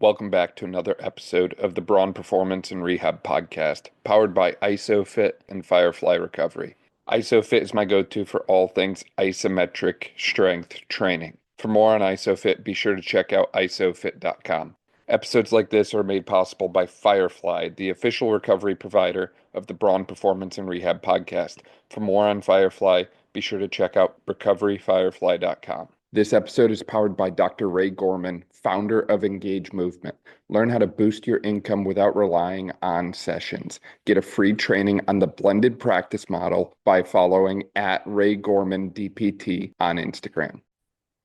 Welcome back to another episode of the Braun Performance and Rehab Podcast, powered by ISOFIT and Firefly Recovery. ISOFIT is my go-to for all things isometric strength training. For more on ISOFIT, be sure to check out isofit.com. Episodes like this are made possible by Firefly, the official recovery provider of the Braun Performance and Rehab Podcast. For more on Firefly, be sure to check out recoveryfirefly.com. This episode is powered by Dr. Ray Gorman, founder of Engage Movement. Learn how to boost your income without relying on sessions. Get a free training on the blended practice model by following at Ray Gorman DPT on Instagram.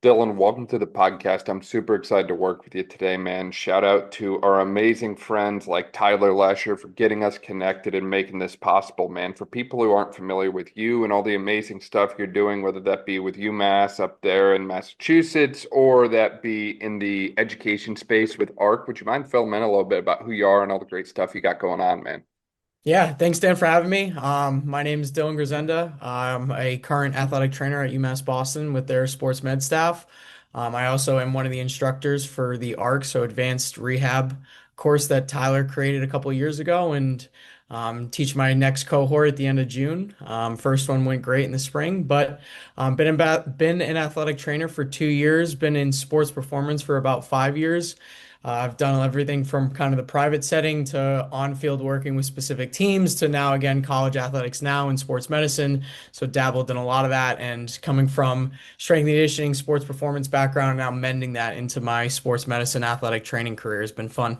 Dylon, welcome to the podcast. I'm super excited to work with you today, man. Shout out to our amazing friends like Tyler Lesher for getting us connected and making this possible, man. For people who aren't familiar with you and all the amazing stuff you're doing, whether that be with UMass up there in Massachusetts or that be in the education space with ARC, would you mind filling in a little bit about who you are and all the great stuff you got going on, man? Yeah, thanks, Dan, for having me. My name is Dylon Grzenda. I'm a current athletic trainer at UMass Boston with their sports med staff. I also am one of the instructors for the ARC, so advanced rehab course that Tyler created a couple of years ago, and teach my next cohort at the end of June. First one went great in the spring, but been an athletic trainer for 2 years, been in sports performance for about 5 years. I've done everything from kind of the private setting to on-field working with specific teams to now again college athletics now in sports medicine. So dabbled in a lot of that and coming from strength and conditioning, sports performance background, and now mending that into my sports medicine athletic training career has been fun.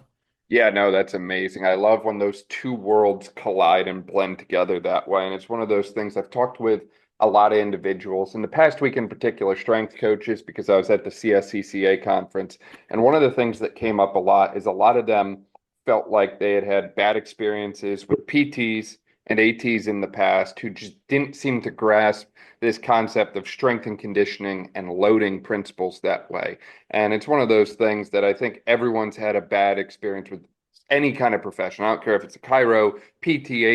Yeah, no, that's amazing. I love when those two worlds collide and blend together that way. And it's one of those things I've talked with a lot of individuals in the past week, in particular, strength coaches, because I was at the CSCCA conference. And one of the things that came up a lot is a lot of them felt like they had had bad experiences with PTs and ATs in the past who just didn't seem to grasp this concept of strength and conditioning and loading principles that way. And it's one of those things that I think everyone's had a bad experience with any kind of profession. I don't care if it's a chiro, PT,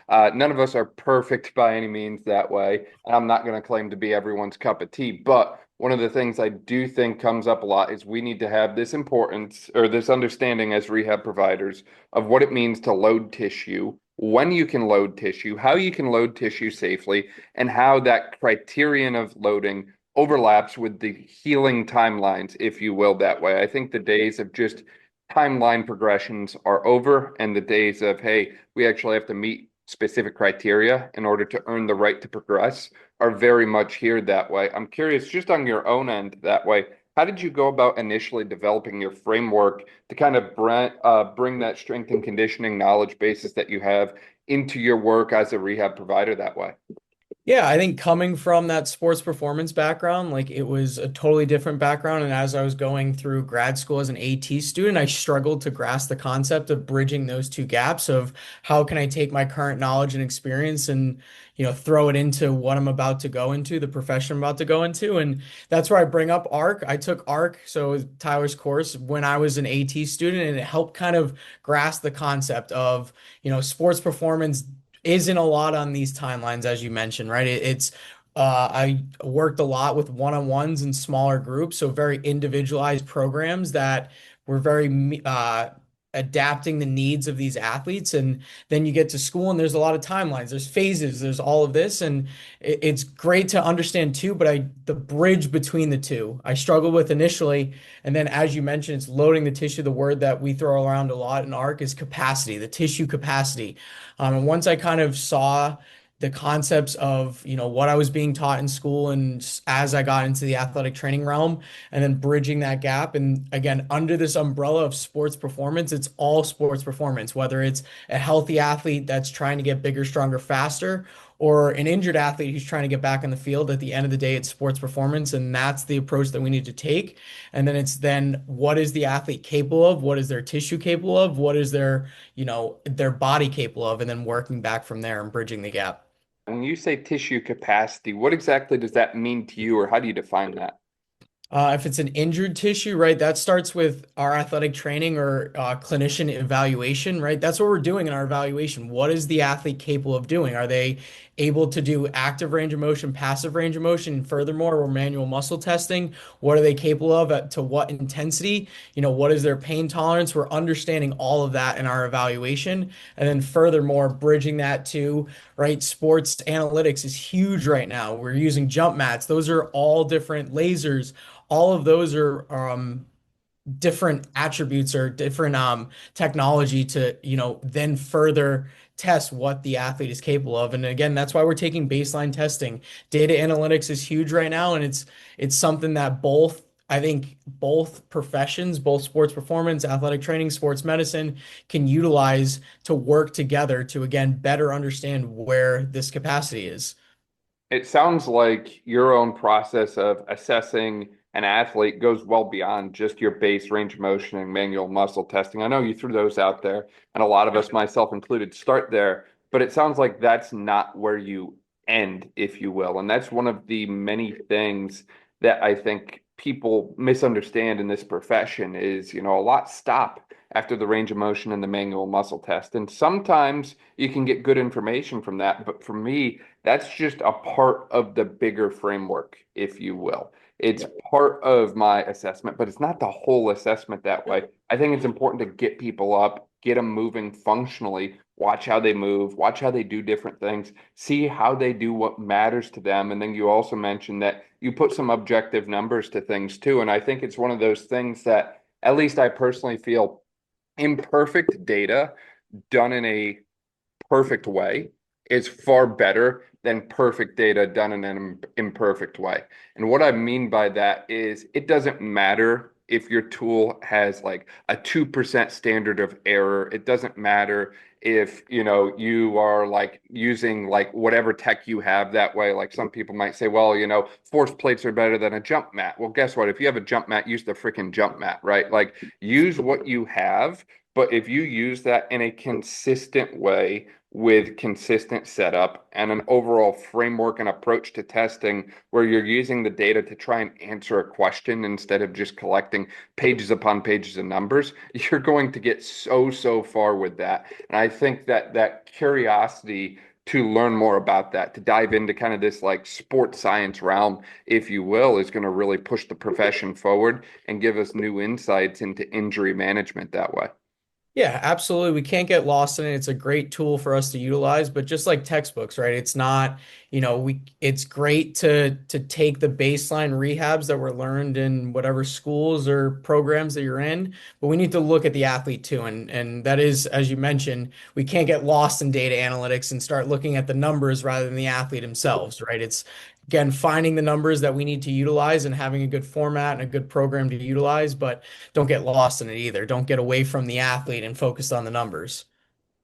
AT. None of us are perfect by any means that way. And I'm not going to claim to be everyone's cup of tea. But one of the things I do think comes up a lot is we need to have this importance or this understanding as rehab providers of what it means to load tissue, when you can load tissue, how you can load tissue safely, and how that criterion of loading overlaps with the healing timelines, if you will, that way. I think the days of just timeline progressions are over, and the days of, hey, we actually have to meet specific criteria in order to earn the right to progress are very much here that way. I'm curious, just on your own end that way, how did you go about initially developing your framework to kind of bring that strength and conditioning knowledge basis that you have into your work as a rehab provider that way? Yeah, I think coming from that sports performance background, like it was a totally different background. And as I was going through grad school as an AT student, I struggled to grasp the concept of bridging those two gaps of how can I take my current knowledge and experience and, throw it into what I'm about to go into, the profession I'm about to go into. And that's where I bring up ARC. I took ARC, so Tyler's course, when I was an AT student, and it helped kind of grasp the concept of, sports performance isn't a lot on these timelines, as you mentioned, right? I worked a lot with one-on-ones and smaller groups, so very individualized programs that were very adapting the needs of these athletes. And then you get to school and there's a lot of timelines, there's phases, there's all of this. And it's great to understand too, but the bridge between the two, I struggled with initially. And then as you mentioned, it's loading the tissue. The word that we throw around a lot in ARC is capacity, the tissue capacity. And once I kind of saw the concepts of, what I was being taught in school and as I got into the athletic training realm and then bridging that gap. And again, under this umbrella of sports performance, it's all sports performance, whether it's a healthy athlete that's trying to get bigger, stronger, faster, or an injured athlete who's trying to get back in the field. At the end of the day, it's sports performance, and that's the approach that we need to take. And then what is the athlete capable of? What is their tissue capable of? What is their body capable of? And then working back from there and bridging the gap. When you say tissue capacity, what exactly does that mean to you, or how do you define that? If it's an injured tissue, right, that starts with our athletic training or clinician evaluation, right? That's what we're doing in our evaluation. What is the athlete capable of doing? Are they able to do active range of motion, passive range of motion? And furthermore, we're manual muscle testing. What are they capable of to what intensity? What is their pain tolerance? We're understanding all of that in our evaluation. And then furthermore, bridging that to, right, sports analytics is huge right now. We're using jump mats. Those are all different lasers. All of those are different attributes or different technology to, then further test what the athlete is capable of. And again, that's why we're taking baseline testing. Data analytics is huge right now, and it's something that I think both professions, both sports performance, athletic training, sports medicine, can utilize to work together to, again, better understand where this capacity is. It sounds like your own process of assessing an athlete goes well beyond just your base range of motion and manual muscle testing. I know you threw those out there, and a lot of us, myself included, start there, but it sounds like that's not where you end, if you will. And that's one of the many things that I think people misunderstand in this profession is, a lot stop after the range of motion and the manual muscle test. And sometimes you can get good information from that, but for me, that's just a part of the bigger framework, if you will. It's part of my assessment, but it's not the whole assessment that way. I think it's important to get people up, get them moving functionally, watch how they move, watch how they do different things, see how they do what matters to them. And then you also mentioned that you put some objective numbers to things too. And I think it's one of those things that, at least I personally feel, imperfect data done in a perfect way is far better than perfect data done in an imperfect way. And what I mean by that is it doesn't matter if your tool has like a 2% standard of error. It doesn't matter if, you are like using like whatever tech you have that way. Like some people might say, well, force plates are better than a jump mat. Well, guess what? If you have a jump mat, use the freaking jump mat, right? Like use what you have. But if you use that in a consistent way with consistent setup and an overall framework and approach to testing where you're using the data to try and answer a question instead of just collecting pages upon pages of numbers, you're going to get so far with that. And I think that that curiosity to learn more about that, to dive into kind of this like sports science realm, if you will, is going to really push the profession forward and give us new insights into injury management that way. Yeah, absolutely. We can't get lost in it. It's a great tool for us to utilize, but just like textbooks, right? It's not, it's great to take the baseline rehabs that were learned in whatever schools or programs that you're in, but we need to look at the athlete too. And that is, as you mentioned, we can't get lost in data analytics and start looking at the numbers rather than the athlete themselves, right? It's again finding the numbers that we need to utilize and having a good format and a good program to utilize, but don't get lost in it either. Don't get away from the athlete and focus on the numbers.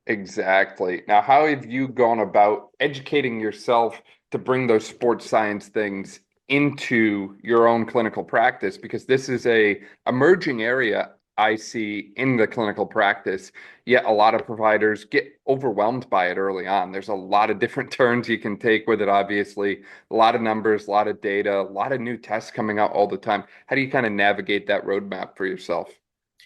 Exactly. Now, how have you gone about educating yourself to bring those sports science things into your own clinical practice? Because this is a emerging area I see in the clinical practice, yet a lot of providers get overwhelmed by it early on. There's a lot of different turns you can take with it, obviously, a lot of numbers, a lot of data, a lot of new tests coming out all the time. How do you kind of navigate that roadmap for yourself?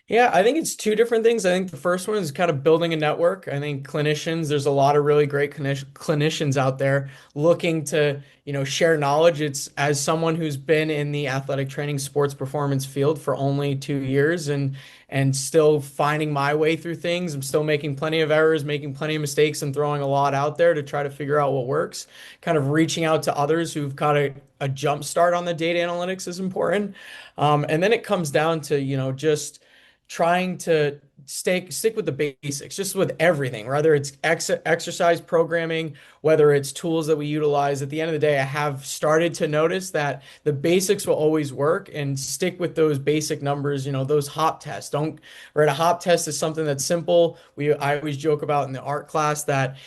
Yeah, I think it's two different things. I think the first one is kind of building a network. I think clinicians, there's a lot of really great clinicians out there looking to, share knowledge. It's as someone who's been in the athletic training sports performance field for only 2 years and still finding my way through things. I'm still making plenty of errors, making plenty of mistakes, and throwing a lot out there to try to figure out what works. Kind of reaching out to others who've got a jump start on the data analytics is important. And then it comes down to, just trying to stick with the basics, just with everything, whether it's exercise programming, whether it's tools that we utilize. At the end of the day, I have started to notice that the basics will always work and stick with those basic numbers, those hop tests. Don't, right? A hop test is something that's simple. I always joke about in the art class that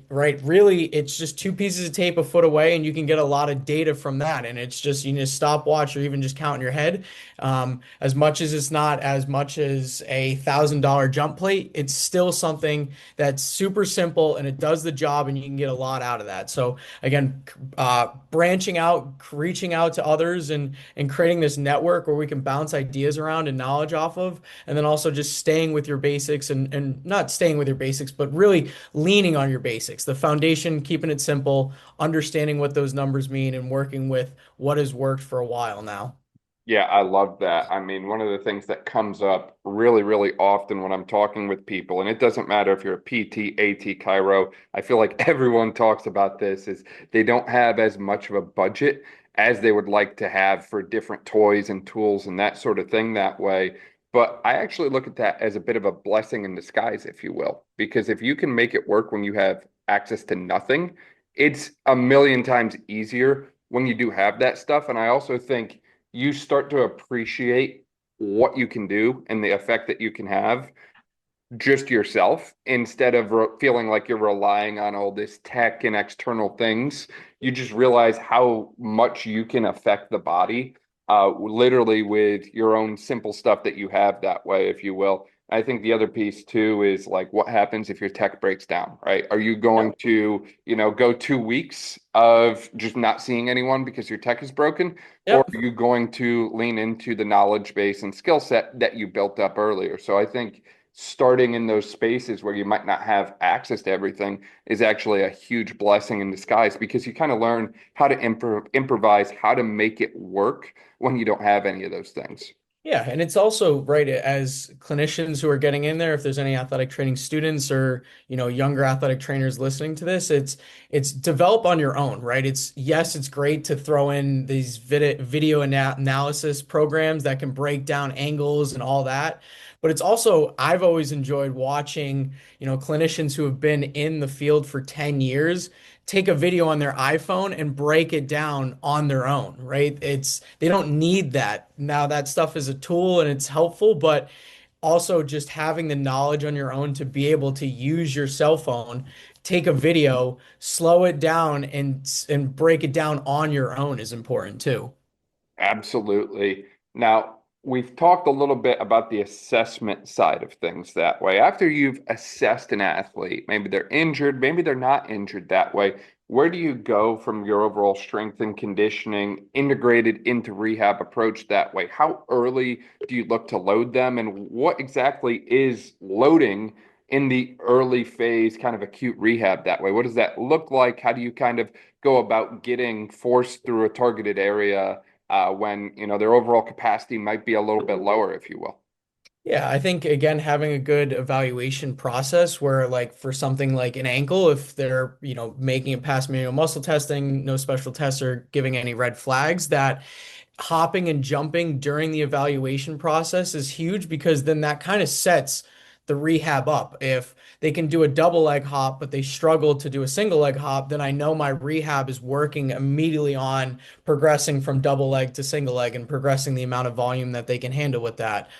really it's just two pieces of tape a foot away and you can get a lot of data from that. And it's just, you just stopwatch or even just count in your head. As much as it's not as much as $1,000 $1,000 jump plate, it's still something that's super simple and it does the job and you can get a lot out of that. So again, branching out, reaching out to others and creating this network where we can bounce ideas around and knowledge off of, and then also just staying with your basics and not staying with your basics, but really leaning on your basics, the foundation, keeping it simple, understanding what those numbers mean and working with what has worked for a while now. Yeah, I love that. I mean, one of the things that comes up really, really often when I'm talking with people, and it doesn't matter if you're a PT, AT, Chiro, I feel like everyone talks about this, is they don't have as much of a budget as they would like to have for different toys and tools and that sort of thing that way. But I actually look at that as a bit of a blessing in disguise, if you will, because if you can make it work when you have access to nothing, it's a million times easier when you do have that stuff. And I also think you start to appreciate what you can do and the effect that you can have just yourself instead of feeling like you're relying on all this tech and external things. You just realize how much you can affect the body, literally with your own simple stuff that you have that way, if you will. I think the other piece too is like what happens if your tech breaks down, right? Are you going to, go 2 weeks of just not seeing anyone because your tech is broken? Or Yep. are you going to lean into the knowledge base and skill set that you built up earlier? So I think starting in those spaces where you might not have access to everything is actually a huge blessing in disguise because you kind of learn how to improvise, how to make it work when you don't have any of those things. Yeah, and it's also right as clinicians who are getting in there, if there's any athletic training students or, younger athletic trainers listening to this, it's develop on your own, right? It's yes, it's great to throw in these video analysis programs that can break down angles and all that. But it's also, I've always enjoyed watching, clinicians who have been in the field for 10 years take a video on their iPhone and break it down on their own, right? They don't need that. Now that stuff is a tool and it's helpful, but also just having the knowledge on your own to be able to use your cell phone, take a video, slow it down and break it down on your own is important too. Absolutely. Now, we've talked a little bit about the assessment side of things that way. After you've assessed an athlete, maybe they're injured, maybe they're not injured that way, where do you go from your overall strength and conditioning integrated into rehab approach that way? How early do you look to load them, and what exactly is loading in the early phase kind of acute rehab that way? What does that look like? How do you kind of go about getting force through a targeted area? When their overall capacity might be a little bit lower, if you will. Yeah, I think again having a good evaluation process where like for something like an ankle, if they're, making it past manual muscle testing, no special tests are giving any red flags, that hopping and jumping during the evaluation process is huge because then that kind of sets the rehab up. If they can do a double leg hop, but they struggle to do a single leg hop, then I know my rehab is working immediately on progressing from double leg to single leg and progressing the amount of volume that they can handle with that.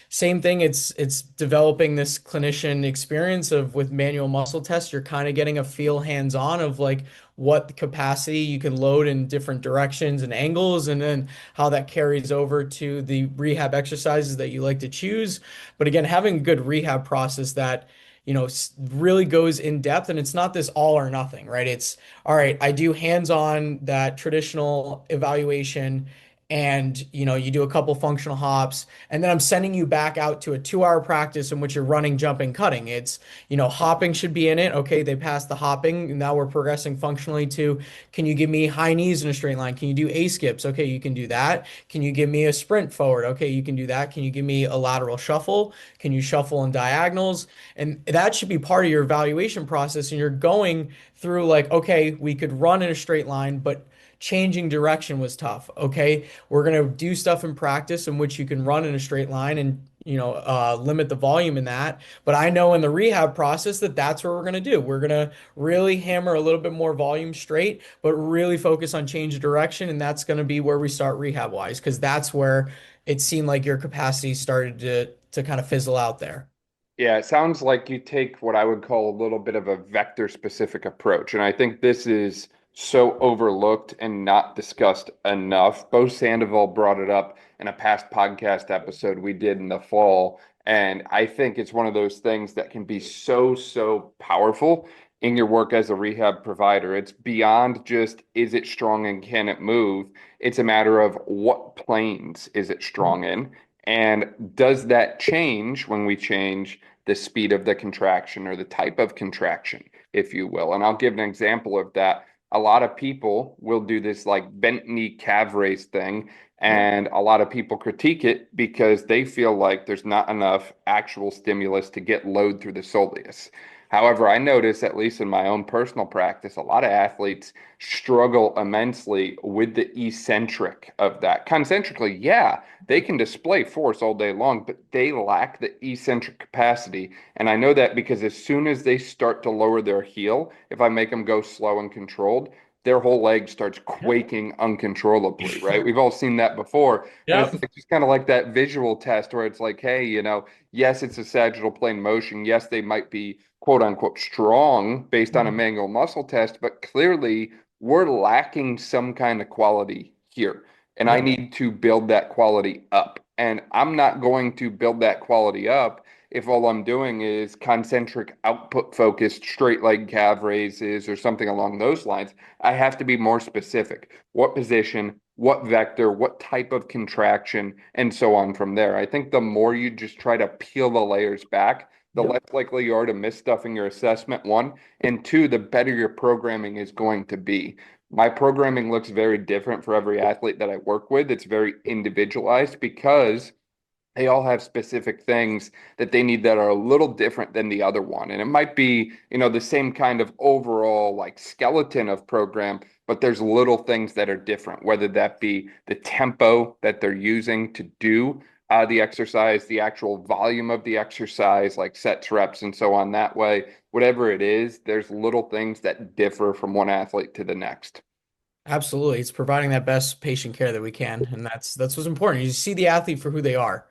Same thing, it's developing this clinician experience of with manual muscle tests, you're kind of getting a feel hands-on of like what capacity you can load in different directions and angles, and then how that carries over to the rehab exercises that you like to choose. But again, having a good rehab process that, really goes in depth and it's not this all or nothing, right? It's all right, I do hands-on that traditional evaluation and you do a couple functional hops and then I'm sending you back out to a 2 hour practice in which you're running, jumping, cutting. It's hopping should be in it. Okay, they passed the hopping. Now we're progressing functionally to, can you give me high knees in a straight line? Can you do A skips? Okay, you can do that. Can you give me a sprint forward? Okay, you can do that. Can you give me a lateral shuffle? Can you shuffle in diagonals? And that should be part of your evaluation process, and you're going through like, okay, we could run in a straight line, but changing direction was tough. Okay, we're going to do stuff in practice in which you can run in a straight line and limit the volume in that. But I know in the rehab process that that's what we're going to do. We're going to really hammer a little bit more volume straight, but really focus on change of direction. And that's going to be where we start rehab wise, because that's where it seemed like your capacity started to kind of fizzle out there. Yeah, it sounds like you take what I would call a little bit of a vector specific approach. And I think this is so overlooked and not discussed enough. Bo Sandoval brought it up in a past podcast episode we did in the fall. And I think it's one of those things that can be so powerful in your work as a rehab provider. It's beyond just, is it strong and can it move? It's a matter of what planes is it strong in? And does that change when we change the speed of the contraction or the type of contraction, if you will? And I'll give an example of that. A lot of people will do this like bent knee calf raise thing, Yep. and a lot of people critique it because they feel like there's not enough actual stimulus to get load through the soleus. However, I notice, at least in my own personal practice, a lot of athletes struggle immensely with the eccentric of that. Concentrically, yeah, they can display force all day long, but they lack the eccentric capacity. And I know that because as soon as they start to lower their heel, if I make them go slow and controlled, their whole leg starts Yep. quaking uncontrollably, right? We've all seen that before. And it's Yep. like just kind of like that visual test where it's like, hey, yes, it's a sagittal plane motion. Yes, they might be quote unquote strong based on a Mhm. manual muscle test, but clearly we're lacking some kind of quality here. And I Yep. need to build that quality up. And I'm not going to build that quality up if all I'm doing is concentric output focused straight leg calf raises or something along those lines. I have to be more specific. What position, what vector, what type of contraction, and so on from there. I think the more you just try to peel the layers back, the Yep. less likely you are to miss stuff in your assessment, one, and two, the better your programming is going to be. My programming looks very different for every athlete that I work with. It's very individualized because they all have specific things that they need that are a little different than the other one. And it might be, the same kind of overall like skeleton of program, but there's little things that are different, whether that be the tempo that they're using to do the exercise, the actual volume of the exercise, like sets, reps, and so on that way. Whatever it is, there's little things that differ from one athlete to the next. Absolutely. It's providing that best patient care that we can. And that's what's important. You see the athlete for who they are.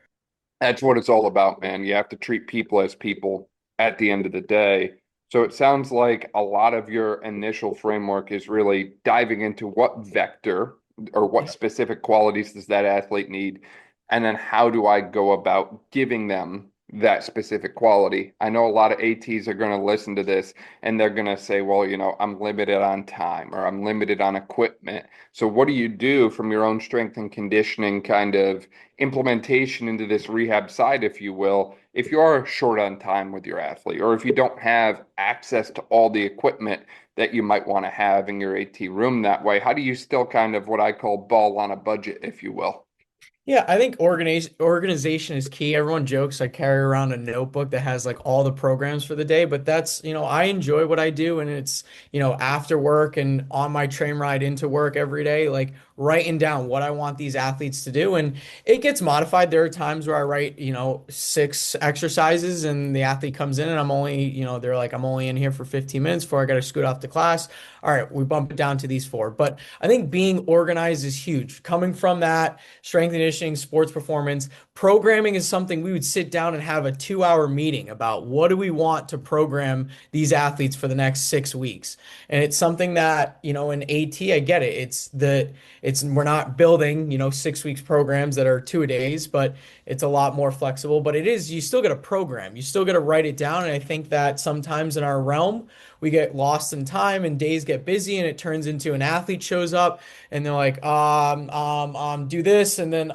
That's what it's all about, man. You have to treat people as people at the end of the day. So it sounds like a lot of your initial framework is really diving into what vector or what specific qualities does that athlete need, and then how do I go about giving them that specific quality. I know a lot of ATs are going to listen to this and they're going to say, well, I'm limited on time or I'm limited on equipment. So what do you do from your own strength and conditioning kind of implementation into this rehab side, if you will, if you are short on time with your athlete, or if you don't have access to all the equipment that you might want to have in your AT room that way, how do you still kind of what I call ball on a budget, if you will? Yeah, I think organization is key. Everyone jokes I carry around a notebook that has like all the programs for the day, but that's, I enjoy what I do and it's, after work and on my train ride into work every day, like writing down what I want these athletes to do. And it gets modified. There are times where I write, 6 exercises and the athlete comes in and I'm only, they're like, I'm only in here for 15 minutes before I got to scoot off to class. All right, we bump it down to these 4. But I think being organized is huge. Coming from that, strength and conditioning, sports performance, programming is something we would sit down and have a 2-hour meeting about what do we want to program these athletes for the next 6 weeks. And it's something that, in AT, I get it. We're not building, 6 weeks programs that are 2 days, but it's a lot more flexible. But it is, you still got to program, you still got to write it down. And I think that sometimes in our realm, we get lost in time and days get busy and it turns into an athlete shows up and they're like, do this and then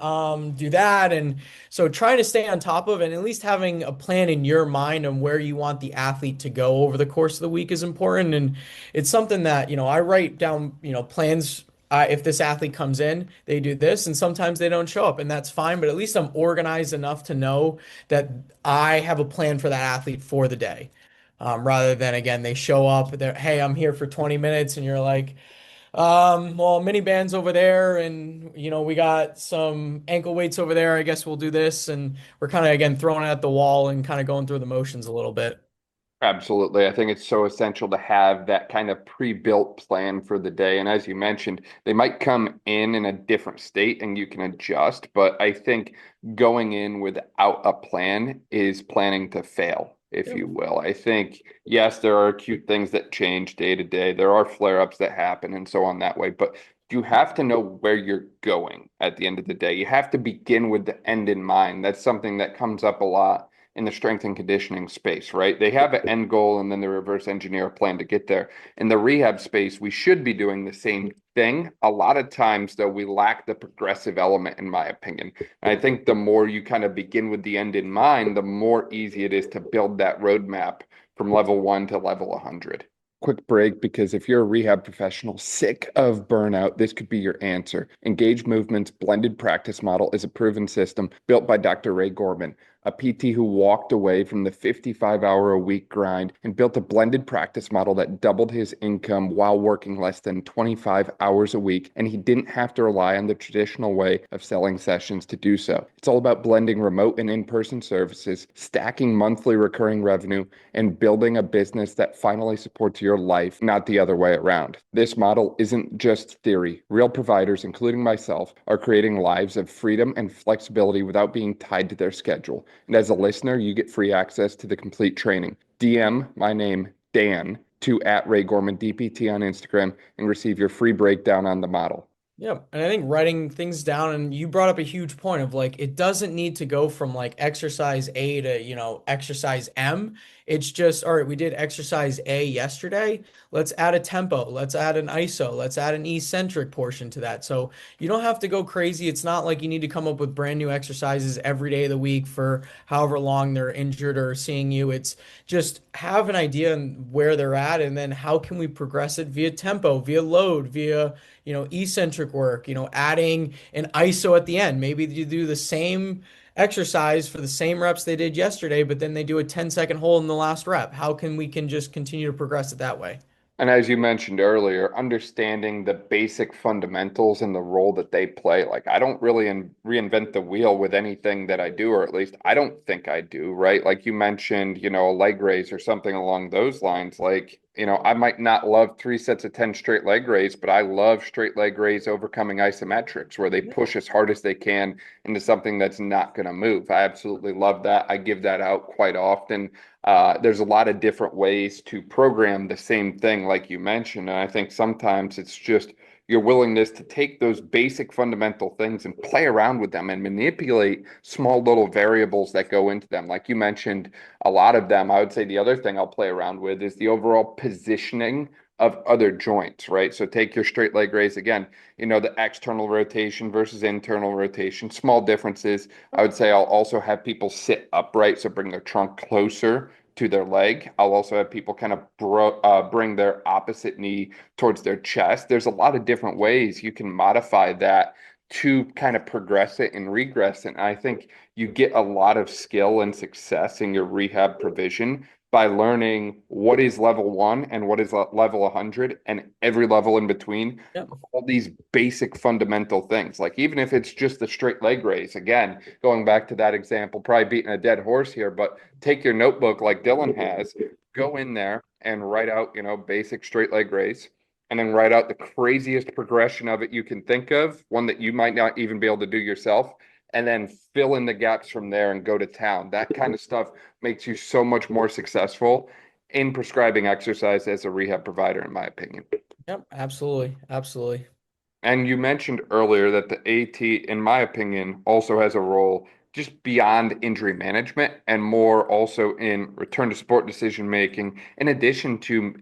do that. And so trying to stay on top of it and at least having a plan in your mind on where you want the athlete to go over the course of the week is important. And it's something that, I write down, plans. If this athlete comes in, they do this, and sometimes they don't show up, and that's fine. But at least I'm organized enough to know that I have a plan for that athlete for the day. Rather than again, they show up, they're, hey, I'm here for 20 minutes, and you're like, well, mini bands over there, and we got some ankle weights over there. I guess we'll do this, and we're kind of again throwing it at the wall and kind of going through the motions a little bit. Absolutely. I think it's so essential to have that kind of pre-built plan for the day. And as you mentioned, they might come in a different state and you can adjust. But I think going in without a plan is planning to fail, if Yep. you will. I think, yes, there are acute things that change day to day. There are flare-ups that happen and so on that way. But you have to know where you're going at the end of the day. You have to begin with the end in mind. That's something that comes up a lot in the strength and conditioning space, right? They have an end goal and then they reverse engineer a plan to get there. In the rehab space, we should be doing the same thing. A lot of times, though, we lack the progressive element, in my opinion. And I think the more you kind of begin with the end in mind, the more easy it is to build that roadmap from level one to level 100. Quick break because if you're a rehab professional sick of burnout, this could be your answer. Engage Movement's blended practice model is a proven system built by Dr. Ray Gorman, a PT who walked away from the 55-hour-a-week grind and built a blended practice model that doubled his income while working less than 25 hours a week, and he didn't have to rely on the traditional way of selling sessions to do so. It's all about blending remote and in-person services, stacking monthly recurring revenue, and building a business that finally supports your life, not the other way around. This model isn't just theory. Real providers, including myself, are creating lives of freedom and flexibility without being tied to their schedule. And as a listener, you get free access to the complete training. DM my name, Dan, to @RayGormanDPT on Instagram and receive your free breakdown on the model. Yeah, and I think writing things down, and you brought up a huge point of like it doesn't need to go from like exercise A to, exercise M. It's just, all right, we did exercise A yesterday. Let's add a tempo, let's add an ISO, let's add an eccentric portion to that. So you don't have to go crazy. It's not like you need to come up with brand new exercises every day of the week for however long they're injured or seeing you. It's just have an idea on where they're at, and then how can we progress it via tempo, via load, via eccentric work, adding an ISO at the end. Maybe you do the same exercise for the same reps they did yesterday, but then they do a 10-second hold in the last rep. How can we can just continue to progress it that way? And as you mentioned earlier, understanding the basic fundamentals and the role that they play. Like, I don't really reinvent the wheel with anything that I do, or at least I don't think I do, right? Like you mentioned, a leg raise or something along those lines. Like, I might not love 3 sets of 10 straight leg raise, but I love straight leg raise overcoming isometrics where they push as hard as they can into something that's not going to move. I absolutely love that. I give that out quite often. There's a lot of different ways to program the same thing, like you mentioned. And I think sometimes it's just your willingness to take those basic fundamental things and play around with them and manipulate small little variables that go into them. Like you mentioned, a lot of them, I would say the other thing I'll play around with is the overall positioning of other joints, right? So take your straight leg raise again, the external rotation versus internal rotation, small differences. I would say I'll also have people sit upright, so bring their trunk closer to their leg. I'll also have people kind of bring their opposite knee towards their chest. There's a lot of different ways you can modify that to kind of progress it and regress it. And I think you get a lot of skill and success in your rehab provision by learning what is level one and what is level 100 and every level in between. Yep. All these basic fundamental things. Like even if it's just a straight leg raise, again, going back to that example, probably beating a dead horse here, but take your notebook like Dylon has, go in there and write out, basic straight leg raise, and then write out the craziest progression of it you can think of, one that you might not even be able to do yourself, and then fill in the gaps from there and go to town. That kind of stuff makes you so much more successful in prescribing exercise as a rehab provider, in my opinion. Yep, absolutely. Absolutely. And you mentioned earlier that the AT, in my opinion, also has a role just beyond injury management and more also in return to sport decision making, in addition to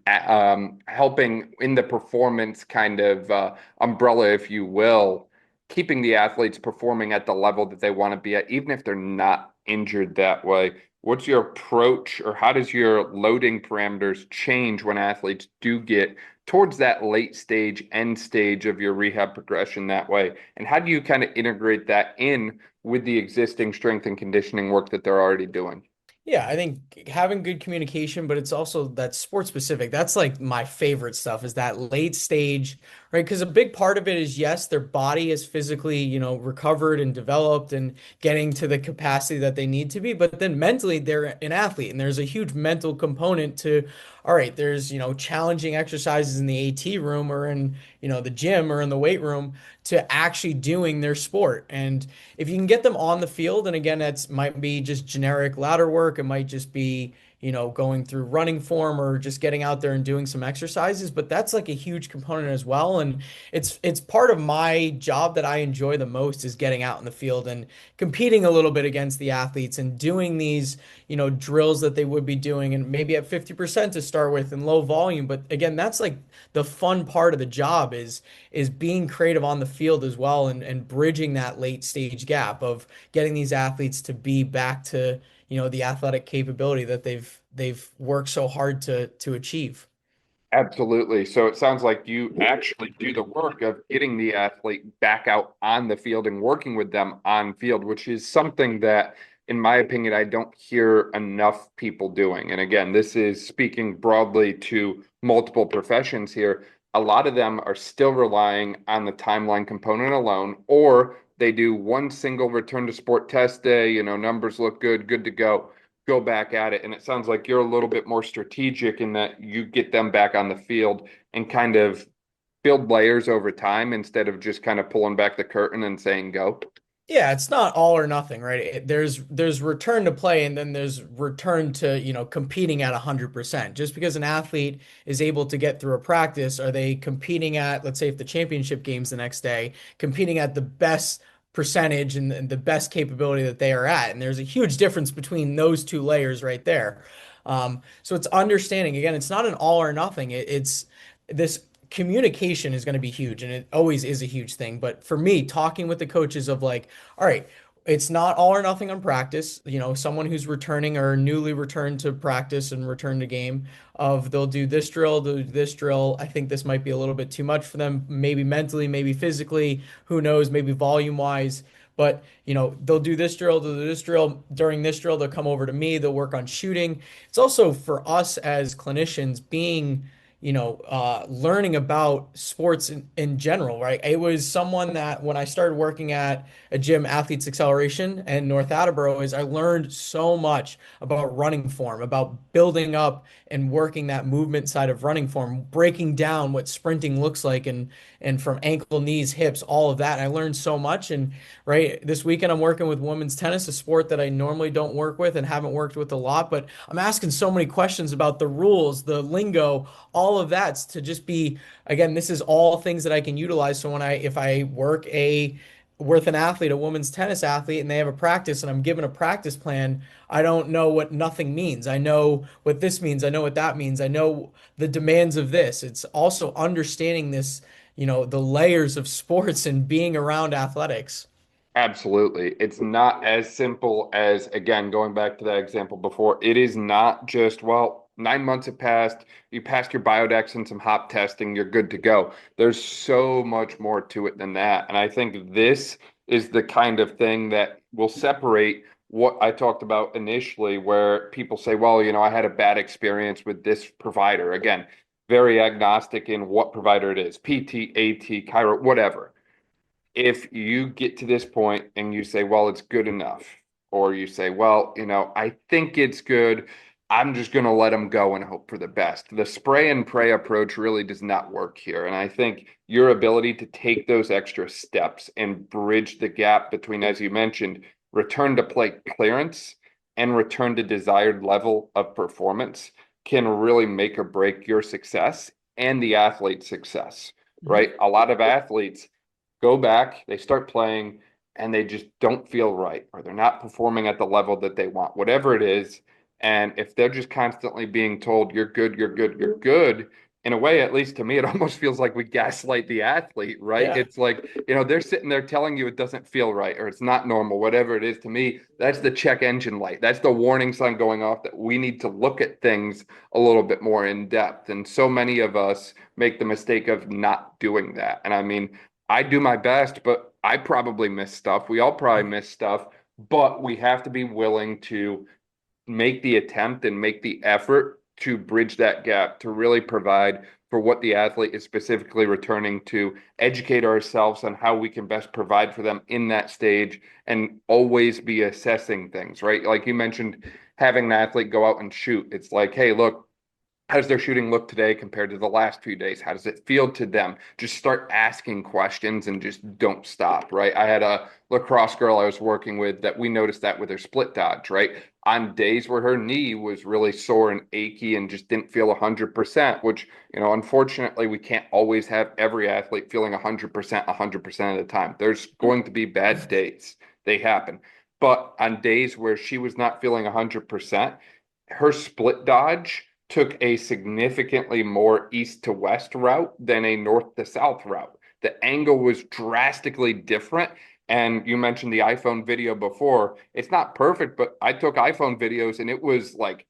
helping in the performance kind of umbrella, if you will, keeping the athletes performing at the level that they want to be at, even if they're not injured that way. What's your approach, or how does your loading parameters change when athletes do get towards that late stage, end stage of your rehab progression that way? And how do you kind of integrate that in with the existing strength and conditioning work that they're already doing? Yeah, I think having good communication, but it's also that sport specific. That's like my favorite stuff is that late stage, right? Because a big part of it is yes, their body is physically, recovered and developed and getting to the capacity that they need to be, but then mentally they're an athlete and there's a huge mental component to, all right, there's, challenging exercises in the AT room or in, the gym or in the weight room to actually doing their sport. And if you can get them on the field, and again, that's might be just generic ladder work, it might just be, going through running form or just getting out there and doing some exercises, but that's like a huge component as well. And it's part of my job that I enjoy the most is getting out in the field and competing a little bit against the athletes and doing these, drills that they would be doing and maybe at 50% to start with and low volume. But again, that's like the fun part of the job is being creative on the field as well and bridging that late stage gap of getting these athletes to be back to, the athletic capability that they've worked so hard to achieve. Absolutely. So it sounds like you actually do the work of getting the athlete back out on the field and working with them on field, which is something that, in my opinion, I don't hear enough people doing. And again, this is speaking broadly to multiple professions here. A lot of them are still relying on the timeline component alone, or they do one single return to sport test day, numbers look good, good to go back at it. And it sounds like you're a little bit more strategic in that you get them back on the field and kind of build layers over time instead of just kind of pulling back the curtain and saying go. Yeah, it's not all or nothing, right? There's return to play and then there's return to, competing at 100%. Just because an athlete is able to get through a practice, are they competing at, let's say if the championship game's the next day, competing at the best percentage and the best capability that they are at? And there's a huge difference between those two layers right there. So it's understanding, again, it's not an all or nothing. It's this communication is going to be huge and it always is a huge thing. But for me, talking with the coaches of like, all right, it's not all or nothing on practice. Someone who's returning or newly returned to practice and return to game of they'll do this drill, they'll do this drill. I think this might be a little bit too much for them, maybe mentally, maybe physically, who knows, maybe volume wise. But, they'll do this drill, they'll do this drill. During this drill, they'll come over to me, they'll work on shooting. It's also for us as clinicians being learning about sports in general, right? It was someone that when I started working at a gym, Athletes Acceleration and North Attleboro, is I learned so much about running form, about building up and working that movement side of running form, breaking down what sprinting looks like and from ankle, knees, hips, all of that. And I learned so much. And right this weekend, I'm working with women's tennis, a sport that I normally don't work with and haven't worked with a lot, but I'm asking so many questions about the rules, the lingo, all of that's to just be, again, this is all things that I can utilize. So if I work with an athlete, a women's tennis athlete, and they have a practice and I'm given a practice plan, I don't know what nothing means. I know what this means. I know what that means. I know the demands of this. It's also understanding this, the layers of sports and being around athletics. Absolutely. It's not as simple as, again, going back to that example before, it is not just, well, 9 months have passed, you passed your biodex and some hop testing, you're good to go. There's so much more to it than that. And I think this is the kind of thing that will separate what I talked about initially, where people say, well, I had a bad experience with this provider. Again, very agnostic in what provider it is, PT, AT, chiro, whatever. If you get to this point and you say, well, it's good enough, or you say, well, I think it's good, I'm just going to let them go and hope for the best. The spray and pray approach really does not work here. And I think your ability to take those extra steps and bridge the gap between, as you mentioned, return to play clearance and return to desired level of performance can really make or break your success and the athlete's success, Mhm. right? A lot of athletes go back, they start playing, and they just don't feel right, or they're not performing at the level that they want, whatever it is. And if they're just constantly being told, you're good, you're good, you're good, in a way, at least to me, it almost feels like we gaslight the athlete, right? Yeah. It's like, they're sitting there telling you it doesn't feel right or it's not normal, whatever it is. To me, that's the check engine light. That's the warning sign going off that we need to look at things a little bit more in depth. And so many of us make the mistake of not doing that. And I mean, I do my best, but I probably miss stuff. We all probably miss stuff, but we have to be willing to make the attempt and make the effort to bridge that gap, to really provide for what the athlete is specifically returning to, educate ourselves on how we can best provide for them in that stage, and always be assessing things, right? Like you mentioned, having an athlete go out and shoot. It's like, hey, look, how does their shooting look today compared to the last few days? How does it feel to them? Just start asking questions and just don't stop, right? I had a lacrosse girl I was working with that we noticed that with her split dodge, right? on days where her knee was really sore and achy and just didn't feel 100%, which, unfortunately, we can't always have every athlete feeling 100%, 100% of the time. There's going to be bad days. They happen. But on days where she was not feeling 100%, her split dodge took a significantly more east to west route than a north to south route. The angle was drastically different. And you mentioned the iPhone video before. It's not perfect, but I took iPhone videos and it was like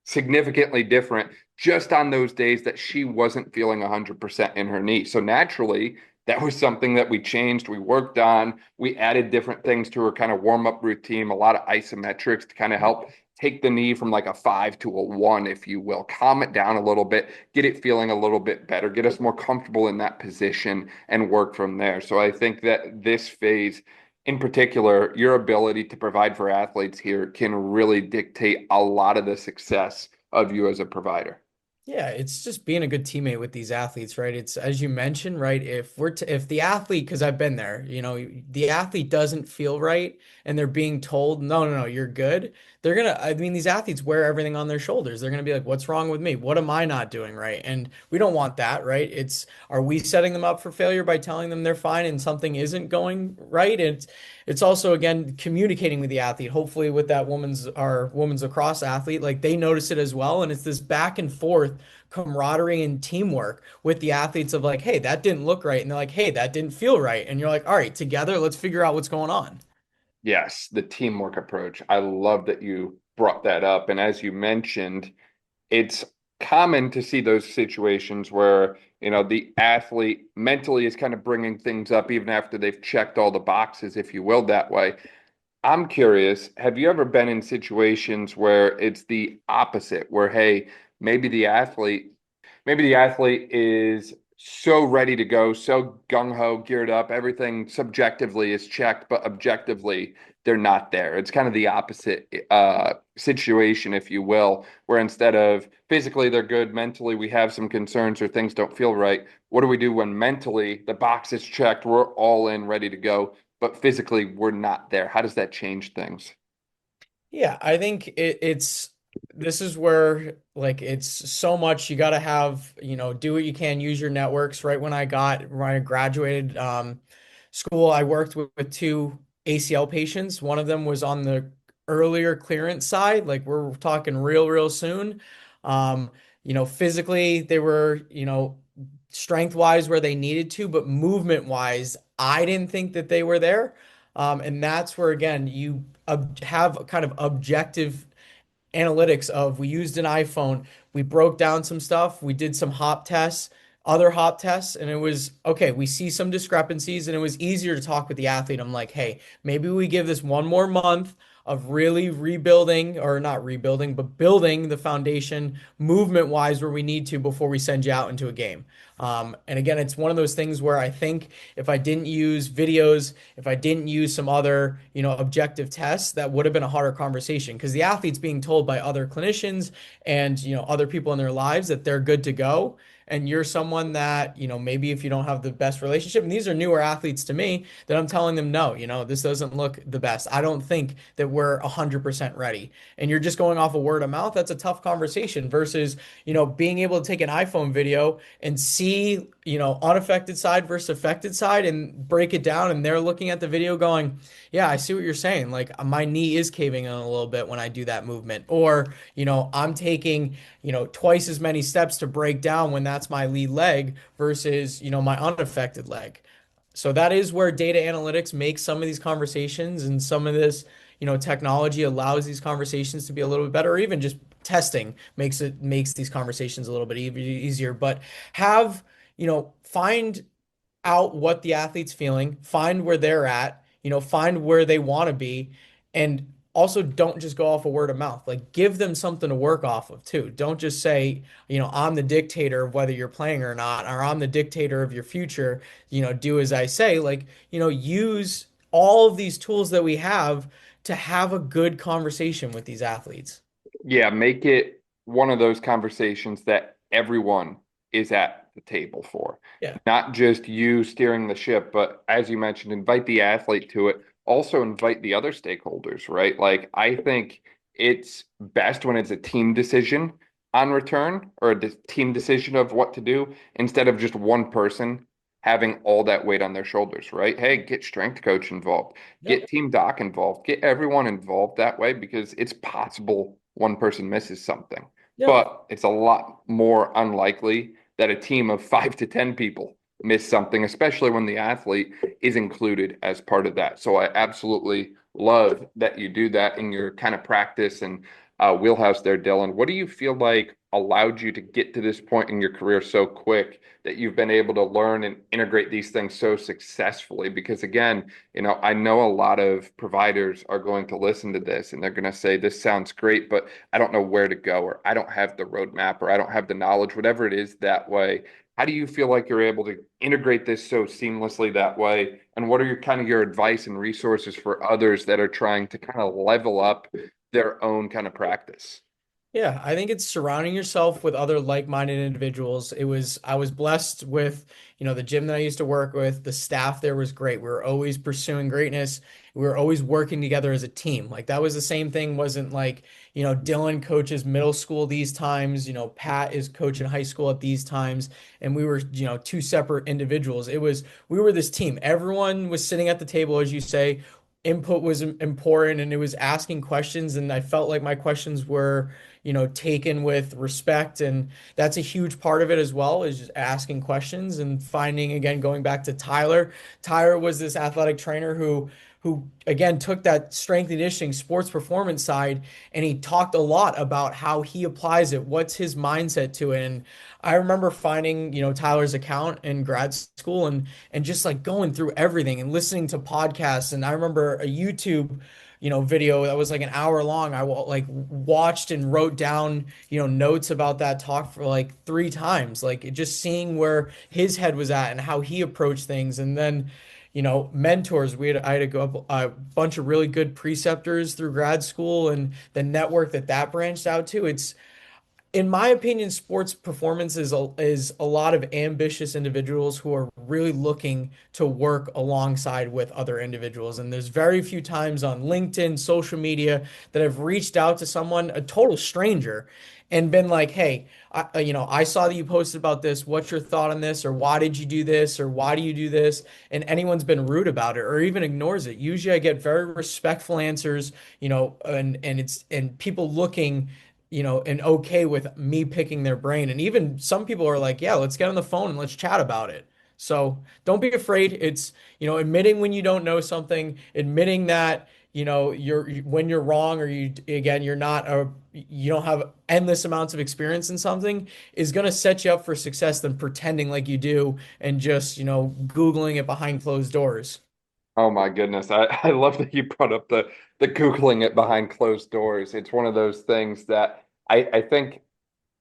significantly different just on those days that she wasn't feeling 100% in her knee. So naturally, that was something that we changed, we worked on, we added different things to her kind of warm up routine, a lot of isometrics to kind of help take the knee from like a 5 to a 1, if you will, calm it down a little bit, get it feeling a little bit better, get us more comfortable in that position and work from there. So I think that this phase in particular, your ability to provide for athletes here can really dictate a lot of the success of you as a provider. Yeah, it's just being a good teammate with these athletes, right? It's as you mentioned, right? If the athlete, because I've been there, the athlete doesn't feel right and they're being told, no, no, no, you're good. I mean, these athletes wear everything on their shoulders. They're gonna be like, what's wrong with me? What am I not doing right? And we don't want that, right? Are we setting them up for failure by telling them they're fine and something isn't going right? It's also again communicating with the athlete, hopefully with that our women's lacrosse athlete, like they notice it as well. And it's this back and forth camaraderie and teamwork with the athletes of like, hey, that didn't look right. And they're like, hey, that didn't feel right. And you're like, all right, together, let's figure out what's going on. Yes, the teamwork approach. I love that you brought that up. And as you mentioned, it's common to see those situations where, the athlete mentally is kind of bringing things up even after they've checked all the boxes, if you will, that way. I'm curious, have you ever been in situations where it's the opposite, where, hey, maybe the athlete maybe the athlete is so ready to go, so gung ho, geared up. Everything subjectively is checked, but objectively, they're not there. It's kind of the opposite situation, if you will, where instead of physically they're good, mentally we have some concerns or things don't feel right. What do we do when mentally the box is checked, we're all in, ready to go, but physically we're not there? How does that change things? Yeah, I think this is where like it's so much you got to have, do what you can, use your networks. Right when I graduated school, I worked with two ACL patients. One of them was on the earlier clearance side, like we're talking real soon. Physically they were, strength wise where they needed to, but movement wise, I didn't think that they were there. And that's where again you have kind of objective analytics of we used an iPhone, we broke down some stuff, we did some hop tests, other hop tests, and it was okay. We see some discrepancies, and it was easier to talk with the athlete. I'm like, hey, maybe we give this one more month of really rebuilding, or not rebuilding, but building the foundation movement wise where we need to before we send you out into a game. And again, it's one of those things where I think if I didn't use videos, if I didn't use some other, objective tests, that would have been a harder conversation because the athlete's being told by other clinicians and, other people in their lives that they're good to go. And you're someone that, maybe if you don't have the best relationship, and these are newer athletes to me, that I'm telling them, no, this doesn't look the best. I don't think that we're 100% ready. And you're just going off a word of mouth. That's a tough conversation versus, being able to take an iPhone video and see, unaffected side versus affected side and break it down. And they're looking at the video going, yeah, I see what you're saying. Like my knee is caving in a little bit when I do that movement. Or, I'm taking, twice as many steps to break down when that's my lead leg versus, my unaffected leg. So that is where data analytics makes some of these conversations and some of this, technology allows these conversations to be a little bit better, or even just testing makes these conversations a little bit easier. But find out what the athlete's feeling, find where they're at, find where they want to be, and also don't just go off a word of mouth. Like give them something to work off of too. Don't just say, I'm the dictator of whether you're playing or not, or I'm the dictator of your future, do as I say. Like, use all of these tools that we to have a good conversation with these athletes. Yeah, make it one of those conversations that everyone is at the table for. Yeah. Not just you steering the ship, but as you mentioned, invite the athlete to it. Also invite the other stakeholders, right? Like I think it's best when it's a team decision on return or a team decision of what to do instead of just one person having all that weight on their shoulders, right? Hey, get strength coach involved, Yep. get team doc involved, get everyone involved that way because it's possible one person misses something. Yep. But it's a lot more unlikely that a team of 5 to 10 people miss something, especially when the athlete is included as part of that. So I absolutely love that you do that in your kind of practice and wheelhouse there, Dylan. What do you feel like allowed you to get to this point in your career so quick that you've been able to learn and integrate these things so successfully? Because again, I know a lot of providers are going to listen to this and they're going to say, this sounds great, but I don't know where to go, or I don't have the roadmap, or I don't have the knowledge, whatever it is that way. How do you feel like you're able to integrate this so seamlessly that way? And what are your kind of your advice and resources for others that are trying to kind of level up their own kind of practice? Yeah, I think it's surrounding yourself with other like-minded individuals. I was blessed with, the gym that I used to work with. The staff there was great. We were always pursuing greatness. We were always working together as a team. Like that was the same thing, wasn't like, Dylan coaches middle school these times, Pat is coaching high school at these times, and we were, two separate individuals. We were this team. Everyone was sitting at the table, as you say. Input was important, and it was asking questions, and I felt like my questions were taken with respect. And that's a huge part of it as well, is just asking questions and finding, again, going back to Tyler. Tyler was this athletic trainer who again took that strength and conditioning sports performance side, and he talked a lot about how he applies it, what's his mindset to it. And I remember finding, Tyler's account in grad school, and just like going through everything and listening to podcasts. And I remember a YouTube video that was like an hour long. Like watched and wrote down, notes about that talk for like 3 times, like just seeing where his head was at and how he approached things. And then, mentors. I had to go up a bunch of really good preceptors through grad school, and the network that branched out to. It's in my opinion, sports performance is a lot of ambitious individuals who are really looking to work alongside with other individuals. And there's very few times on LinkedIn, social media, that I've reached out to someone, a total stranger, and been like, "Hey, I saw that you posted about this. What's your thought on this? Or why did you do this? Or why do you do this?" And anyone's been rude about it or even ignores it. Usually, I get very respectful answers, and people looking, and okay with me picking their brain. And even some people are like, yeah, let's get on the phone and let's chat about it. So don't be afraid. It's, admitting when you don't know something, admitting that, when you're wrong, or you're not you don't have endless amounts of experience in something, is going to set you up for success than pretending like you do and just, Googling it behind closed doors. Oh my goodness. I love that you brought up the Googling it behind closed doors. It's one of those things that I think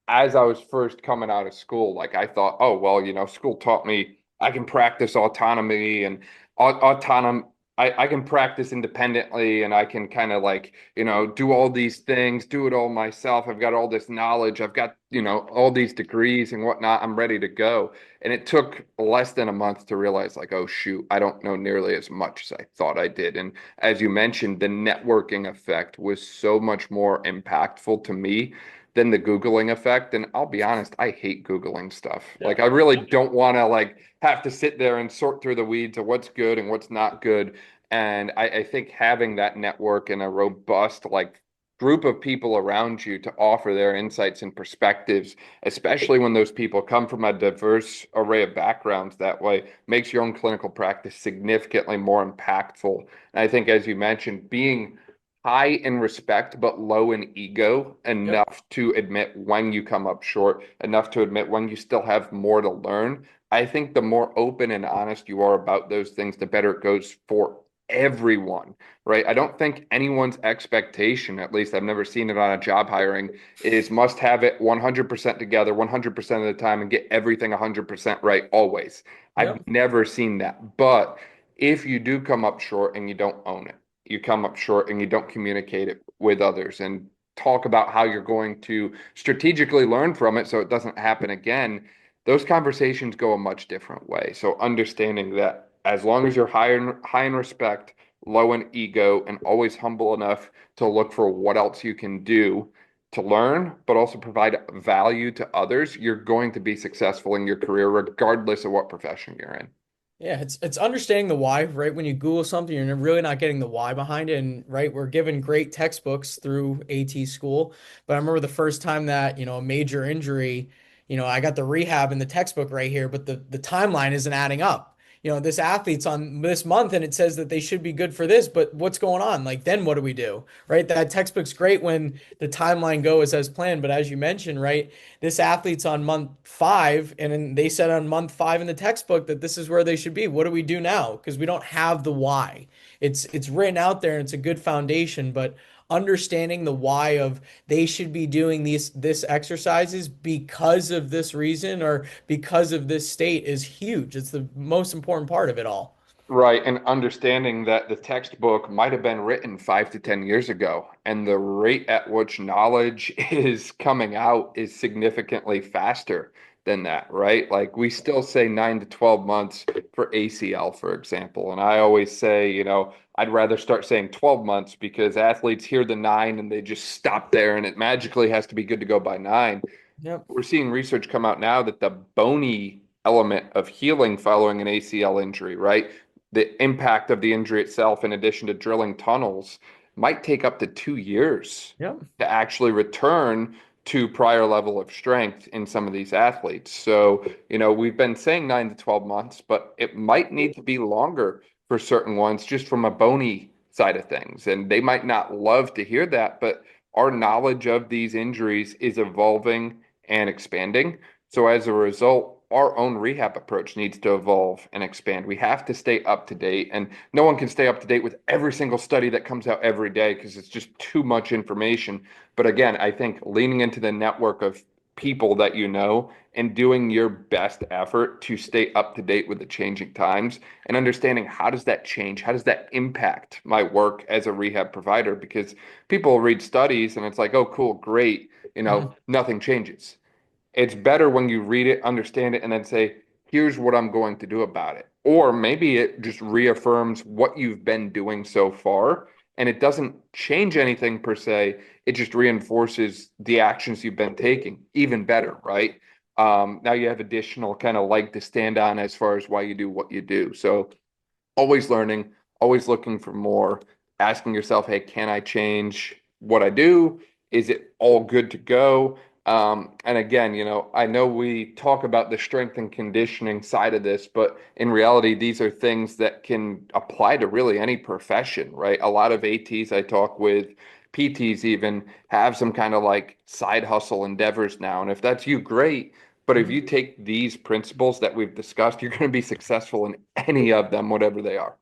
as I was first coming out of school, like I thought, oh, well, school taught me I can practice autonomy and autonom I can practice independently and I can kind of like, do all these things, do it all myself. I've got all this knowledge. I've got, all these degrees and whatnot. I'm ready to go. And it took less than a month to realize like, oh shoot, I don't know nearly as much as I thought I did. And as you mentioned, the networking effect was so much more impactful to me than the Googling effect. And I'll be honest, I hate Googling stuff. Like I really don't want to like have to sit there and sort through the weeds of what's good and what's not good. And I think having that network and a robust like group of people around you to offer their insights and perspectives, especially when those people come from a diverse array of backgrounds that way, makes your own clinical practice significantly more impactful. And I think, as you mentioned, being high in respect but low in ego Yep. enough to admit when you come up short, enough to admit when you still have more to learn. I think the more open and honest you are about those things, the better it goes for everyone, right? I don't think anyone's expectation, at least I've never seen it on a job hiring, is must have it 100% together 100% of the time and get everything 100% right always. I've Yep. never seen that. But if you do come up short and you don't own it, you come up short and you don't communicate it with others and talk about how you're going to strategically learn from it so it doesn't happen again, those conversations go a much different way. So understanding that as long as you're high in respect, low in ego, and always humble enough to look for what else you can do to learn, but also provide value to others, you're going to be successful in your career, regardless of what profession you're in. Yeah, it's understanding the why, right? When you Google something, you're really not getting the why behind it. And right, we're given great textbooks through AT school. But I remember the first time that, a major injury, I got the rehab in the textbook right here, but the timeline isn't adding up. This athlete's on this month and it says that they should be good for this, but what's going on? Like, then what do we do? Right? That textbook's great when the timeline goes as planned, but as you mentioned, right? This athlete's on month 5, and then they said on month 5 in the textbook that this is where they should be. What do we do now? Because we don't have the why. It's written out there and it's a good foundation, but understanding the why of they should be doing this exercises because of this reason or because of this state is huge. It's the most important part of it all. Right, and understanding that the textbook might have been written 5 to 10 years ago, and the rate at which knowledge is coming out is significantly faster than that, right? Like we still say 9 to 12 months for ACL, for example. And I always say, I'd rather start saying 12 months because athletes hear the 9 and they just stop there and it magically has to be good to go by 9. Yep. We're seeing research come out now that the bony element of healing following an ACL injury, right? The impact of the injury itself, in addition to drilling tunnels, might take up to 2 years Yep. to actually return to prior level of strength in some of these athletes. So, we've been saying 9 to 12 months, but it might need to be longer for certain ones just from a bony side of things. And they might not love to hear that, but our knowledge of these injuries is evolving and expanding. So as a result, our own rehab approach needs to evolve and expand. We have to stay up to date, and no one can stay up to date with every single study that comes out every day because it's just too much information. But again, I think leaning into the network of people that you know and doing your best effort to stay up to date with the changing times and understanding how does that change? How does that impact my work as a rehab provider? Because people read studies and it's like, oh, cool, great, Mhm. nothing changes. It's better when you read it, understand it, and then say, here's what I'm going to do about it. Or maybe it just reaffirms what you've been doing so far, and it doesn't change anything per se. It just reinforces the actions you've been taking, even better, right? Now you have additional kind of leg to stand on as far as why you do what you do. So always learning, always looking for more, asking yourself, hey, can I change what I do? Is it all good to go? And again, I know we talk about the strength and conditioning side of this, but in reality, these are things that can apply to really any profession, right? A lot of ATs I talk with, PTs even have some kind of like side hustle endeavors now. And if that's you, great. But if Mhm. you take these principles that we've discussed, you're going to be successful in any of them, whatever they are.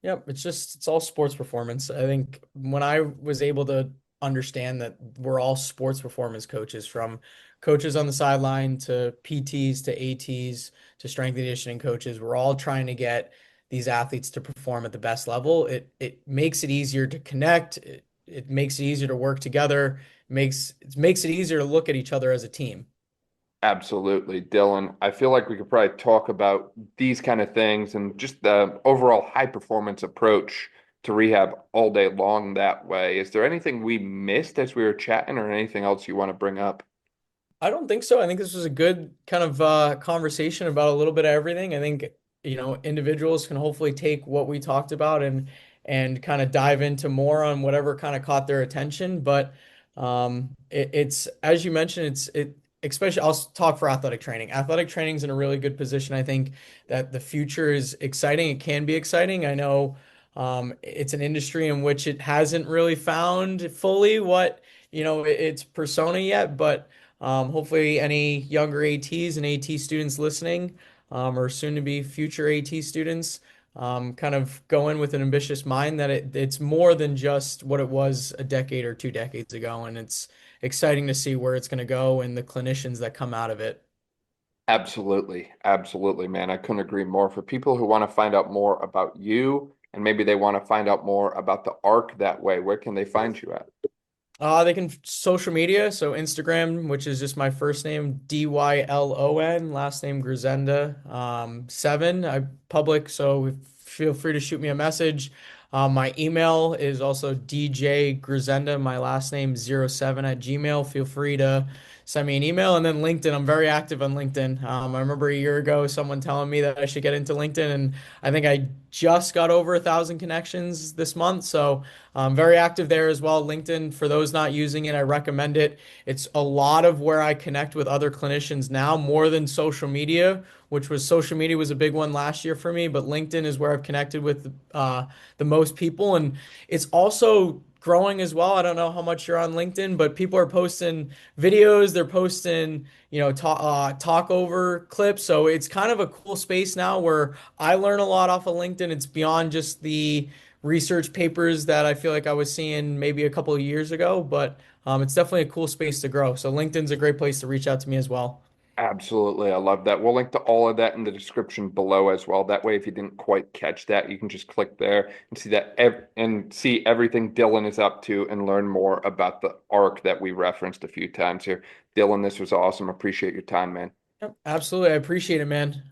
Yep, it's all sports performance. I think when I was able to understand that we're all sports performance coaches, from coaches on the sideline to PTs to ATs to strength and conditioning coaches, we're all trying to get these athletes to perform at the best level. It makes it easier to connect. It makes it easier to work together. It makes it easier to look at each other as a team. Absolutely, Dylan. I feel like we could probably talk about these kind of things and just the overall high performance approach to rehab all day long that way. Is there anything we missed as we were chatting or anything else you want to bring up? I don't think so. I think this was a good kind of conversation about a little bit of everything. I think, individuals can hopefully take what we talked about and kind of dive into more on whatever kind of caught their attention. But it's as you mentioned, it especially I'll talk for athletic training. Athletic training is in a really good position. I think that the future is exciting. It can be exciting. I know it's an industry in which it hasn't really found fully what, its persona yet, but hopefully, any younger ATs and AT students listening, or soon to be future AT students, kind of go in with an ambitious mind that it's more than just what it was a decade or 2 decades ago. And it's exciting to see where it's going to go and the clinicians that come out of it. Absolutely. Absolutely, man. I couldn't agree more. For people who want to find out more about you and maybe they want to find out more about the ARC that way, where can they find you at? They can social media, so Instagram, which is just my first name, Dylon, last name Grzenda, 7. I public, so feel free to shoot me a message. My email is also DJ Grzenda, my last name 07 at Gmail. Feel free to send me an email. And then LinkedIn, I'm very active on LinkedIn. I remember a year ago someone telling me that I should get into LinkedIn, and I think I just got over 1,000 connections this month. So I'm very active there as well. LinkedIn, for those not using it, I recommend it. It's a lot of where I connect with other clinicians now, more than social media, which was social media was a big one last year for me, but LinkedIn is where I've connected with the most people. And it's also growing as well. I don't know how much you're on LinkedIn, but people are posting videos, they're posting, talk over clips. So it's kind of a cool space now where I learn a lot off of LinkedIn. It's beyond just the research papers that I feel like I was seeing maybe a couple of years ago, but it's definitely a cool space to grow. So LinkedIn's a great place to reach out to me as well. Absolutely. I love that. We'll link to all of that in the description below as well. That way, if you didn't quite catch that, you can just click there and see that and see everything Dylan is up to and learn more about the arc that we referenced a few times here. Dylan, this was awesome. Appreciate your time, man. Yep, absolutely. I appreciate it, man.